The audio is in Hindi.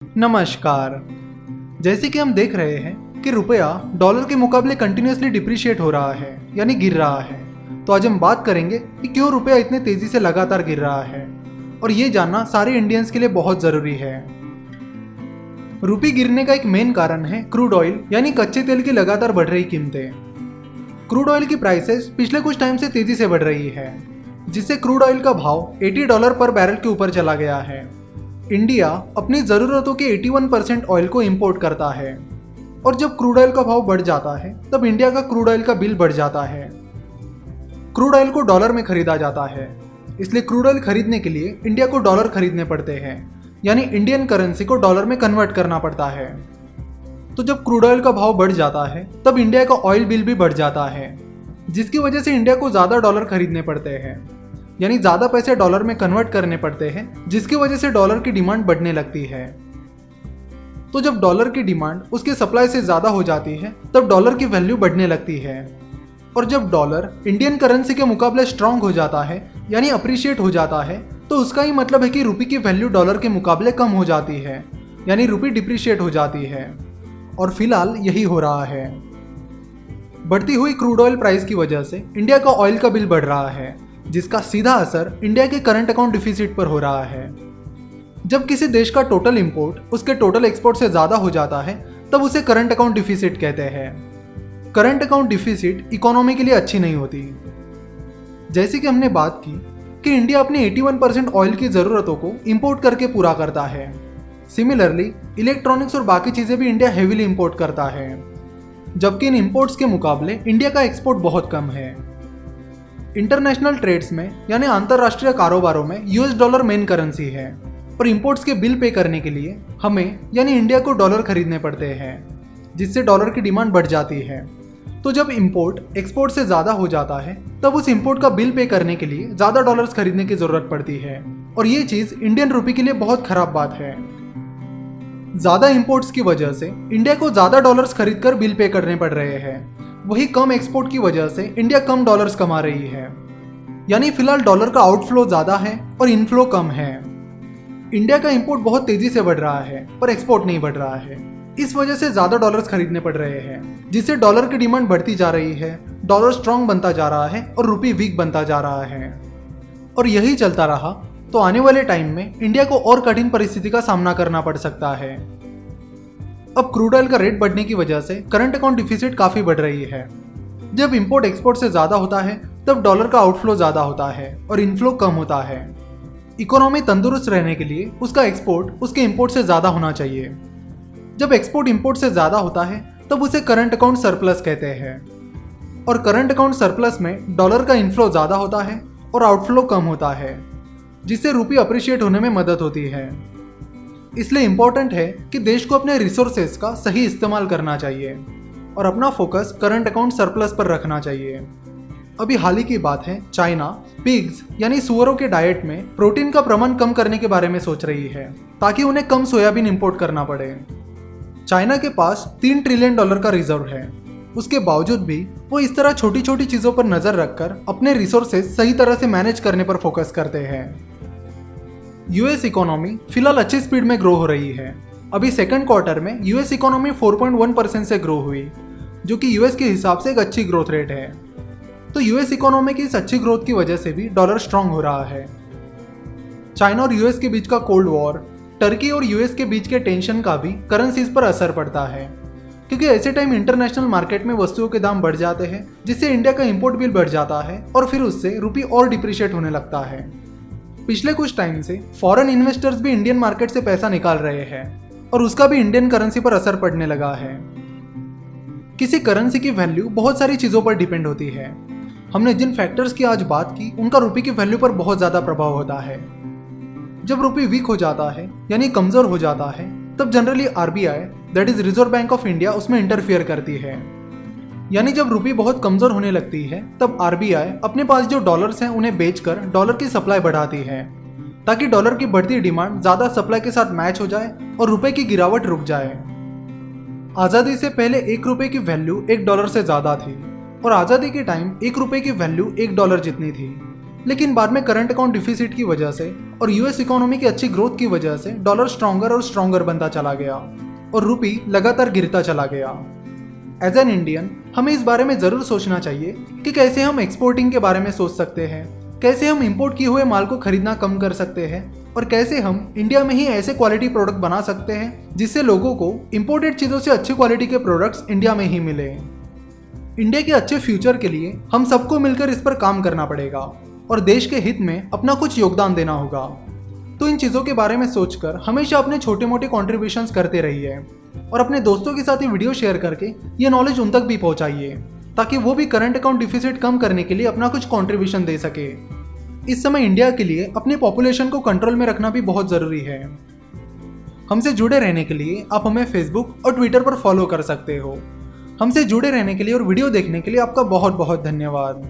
नमस्कार। जैसे कि हम देख रहे हैं कि रुपया डॉलर के मुकाबले कंटिन्यूसली डिप्रिशिएट हो रहा है, यानी गिर रहा है। तो आज हम बात करेंगे कि क्यों रुपया इतने तेजी से लगातार गिर रहा है, और ये जानना सारे इंडियंस के लिए बहुत ज़रूरी है। रुपये गिरने का एक मेन कारण है क्रूड ऑयल यानी कच्चे तेल की लगातार बढ़ रही कीमतें। क्रूड ऑयल की प्राइसेस पिछले कुछ टाइम से तेजी से बढ़ रही है, जिससे क्रूड ऑयल का भाव $80 पर बैरल के ऊपर चला गया है। इंडिया अपनी ज़रूरतों के 81% ऑयल को इंपोर्ट करता है, और जब क्रूड ऑयल का भाव बढ़ जाता है तब इंडिया का क्रूड ऑयल का बिल बढ़ जाता है। क्रूड ऑयल को डॉलर में खरीदा जाता है, इसलिए क्रूड ऑयल खरीदने के लिए इंडिया को डॉलर खरीदने पड़ते हैं, यानी इंडियन करेंसी को डॉलर में कन्वर्ट करना पड़ता है। तो जब क्रूड ऑयल का भाव बढ़ जाता है तब इंडिया का ऑयल बिल भी बढ़ जाता है, जिसकी वजह से इंडिया को ज़्यादा डॉलर खरीदने पड़ते हैं, यानी ज़्यादा पैसे डॉलर में कन्वर्ट करने पड़ते हैं, जिसकी वजह से डॉलर की डिमांड बढ़ने लगती है। तो जब डॉलर की डिमांड उसके सप्लाई से ज़्यादा हो जाती है तब डॉलर की वैल्यू बढ़ने लगती है, और जब डॉलर इंडियन करेंसी के मुकाबले स्ट्रांग हो जाता है यानी अप्रिशिएट हो जाता है, तो उसका ही मतलब है कि रुपये की वैल्यू डॉलर के मुकाबले कम हो जाती है, यानी रुपये डिप्रिशिएट हो जाती है। और फिलहाल यही हो रहा है। बढ़ती हुई क्रूड ऑयल प्राइस की वजह से इंडिया का ऑयल का बिल बढ़ रहा है, जिसका सीधा असर इंडिया के करंट अकाउंट डिफिसिट पर हो रहा है। जब किसी देश का टोटल इंपोर्ट उसके टोटल एक्सपोर्ट से ज़्यादा हो जाता है तब उसे करंट अकाउंट डिफिसिट कहते हैं। करंट अकाउंट डिफिसिट इकोनॉमी के लिए अच्छी नहीं होती। जैसे कि हमने बात की कि इंडिया अपनी 81% ऑयल की ज़रूरतों को इंपोर्ट करके पूरा करता है। सिमिलरली इलेक्ट्रॉनिक्स और बाकी चीज़ें भी इंडिया हेवीली इंपोर्ट करता है, जबकि इन इंपोर्ट्स के मुकाबले इंडिया का एक्सपोर्ट बहुत कम है। इंटरनेशनल ट्रेड्स में यानी अंतर्राष्ट्रीय कारोबारों में यूएस डॉलर मेन करेंसी है, और इंपोर्ट्स के बिल पे करने के लिए हमें यानी इंडिया को डॉलर खरीदने पड़ते हैं, जिससे डॉलर की डिमांड बढ़ जाती है। तो जब इंपोर्ट एक्सपोर्ट से ज़्यादा हो जाता है तब उस इंपोर्ट का बिल पे करने के लिए ज़्यादा डॉलर्स खरीदने की ज़रूरत पड़ती है, और ये चीज़ इंडियन रुपये के लिए बहुत ख़राब बात है। ज़्यादा इंपोर्ट्स की वजह से इंडिया को ज़्यादा डॉलर्स खरीद कर बिल पे करने पड़ रहे हैं, वही कम एक्सपोर्ट की वजह से इंडिया कम डॉलर्स कमा रही है, यानी फिलहाल डॉलर का आउटफ्लो ज़्यादा है और इनफ्लो कम है। इंडिया का इंपोर्ट बहुत तेज़ी से बढ़ रहा है पर एक्सपोर्ट नहीं बढ़ रहा है, इस वजह से ज़्यादा डॉलर्स खरीदने पड़ रहे हैं, जिससे डॉलर की डिमांड बढ़ती जा रही है, डॉलर स्ट्रांग बनता जा रहा है और रुपये वीक बनता जा रहा है। और यही चलता रहा तो आने वाले टाइम में इंडिया को और कठिन परिस्थिति का सामना करना पड़ सकता है। अब क्रूड ऑयल का रेट बढ़ने की वजह से करंट अकाउंट डिफिसिट काफ़ी बढ़ रही है। जब इंपोर्ट एक्सपोर्ट से ज़्यादा होता है तब डॉलर का आउटफ्लो ज़्यादा होता है और इनफ्लो कम होता है। इकोनॉमी तंदुरुस्त रहने के लिए उसका एक्सपोर्ट उसके इंपोर्ट से ज़्यादा होना चाहिए। जब एक्सपोर्ट इंपोर्ट से ज़्यादा होता है तब उसे करंट अकाउंट सरप्लस कहते हैं, और करंट अकाउंट सरप्लस में डॉलर का इनफ्लो ज़्यादा होता है और आउटफ्लो कम होता है, जिससे रुपये अप्रिशिएट होने में मदद होती है। इसलिए इम्पोर्टेंट है कि देश को अपने रिसोर्सेज का सही इस्तेमाल करना चाहिए और अपना फोकस करंट अकाउंट सरप्लस पर रखना चाहिए। अभी हाल ही की बात है, चाइना पिग्स यानी सुअरों के डाइट में प्रोटीन का प्रमाण कम करने के बारे में सोच रही है, ताकि उन्हें कम सोयाबीन इंपोर्ट करना पड़े। चाइना के पास $3 ट्रिलियन का रिजर्व है, उसके बावजूद भी वो इस तरह छोटी छोटी चीज़ों पर नज़र रखकर अपने रिसोर्सेज सही तरह से मैनेज करने पर फोकस करते हैं। यूएस इकोनॉमी फिलहाल अच्छी स्पीड में ग्रो हो रही है। अभी सेकंड क्वार्टर में यूएस इकोनॉमी 4.1% से ग्रो हुई, जो कि यूएस के हिसाब से एक अच्छी ग्रोथ रेट है। तो यूएस इकोनॉमी की इस अच्छी ग्रोथ की वजह से भी डॉलर स्ट्रांग हो रहा है। चाइना और यूएस के बीच का कोल्ड वॉर, टर्की और यूएस के बीच के टेंशन का भी करेंसीज पर असर पड़ता है, क्योंकि ऐसे टाइम इंटरनेशनल मार्केट में वस्तुओं के दाम बढ़ जाते हैं, जिससे इंडिया का इंपोर्ट बिल बढ़ जाता है और फिर उससे रुपये और डिप्रिशिएट होने लगता है। पिछले कुछ टाइम से फॉरेन इन्वेस्टर्स भी इंडियन मार्केट से पैसा निकाल रहे हैं, और उसका भी इंडियन करेंसी पर असर पड़ने लगा है। किसी करेंसी की वैल्यू बहुत सारी चीज़ों पर डिपेंड होती है। हमने जिन फैक्टर्स की आज बात की उनका रुपये की वैल्यू पर बहुत ज़्यादा प्रभाव होता है। जब रुपये वीक हो जाता है यानी कमज़ोर हो जाता है तब generally RBI that is reserve bank of India उसमें इंटरफियर करती है। यानी जब रुपये बहुत कमज़ोर होने लगती है तब आरबीआई अपने पास जो डॉलर्स हैं उन्हें बेचकर डॉलर की सप्लाई बढ़ाती है, ताकि डॉलर की बढ़ती डिमांड ज़्यादा सप्लाई के साथ मैच हो जाए और रुपये की गिरावट रुक जाए। आज़ादी से पहले $1 की वैल्यू $1 से ज़्यादा थी, और आज़ादी के टाइम $1 की वैल्यू $1 जितनी थी। लेकिन बाद में करंट अकाउंट डिफिसिट की वजह से और यूएस इकोनॉमी की अच्छी ग्रोथ की वजह से डॉलर स्ट्रॉन्गर और स्ट्रॉन्गर बनता चला गया और रुपी लगातार गिरता चला गया। एज एन इंडियन हमें इस बारे में ज़रूर सोचना चाहिए कि कैसे हम एक्सपोर्टिंग के बारे में सोच सकते हैं, कैसे हम इंपोर्ट किए हुए माल को खरीदना कम कर सकते हैं और कैसे हम इंडिया में ही ऐसे क्वालिटी प्रोडक्ट बना सकते हैं जिससे लोगों को इंपोर्टेड चीज़ों से अच्छी क्वालिटी के प्रोडक्ट्स इंडिया में ही मिले। इंडिया के अच्छे फ्यूचर के लिए हम सबको मिलकर इस पर काम करना पड़ेगा और देश के हित में अपना कुछ योगदान देना होगा। तो इन चीज़ों के बारे में सोचकर हमेशा अपने छोटे मोटे कॉन्ट्रीब्यूशंस करते रहिए और अपने दोस्तों के साथ ये वीडियो शेयर करके ये नॉलेज उन तक भी पहुंचाइए ताकि वो भी करंट अकाउंट डिफिसिट कम करने के लिए अपना कुछ कंट्रीब्यूशन दे सके। इस समय इंडिया के लिए अपने पॉपुलेशन को कंट्रोल में रखना भी बहुत ज़रूरी है। हमसे जुड़े रहने के लिए आप हमें फेसबुक और ट्विटर पर फॉलो कर सकते हो। हमसे जुड़े रहने के लिए और वीडियो देखने के लिए आपका बहुत बहुत धन्यवाद।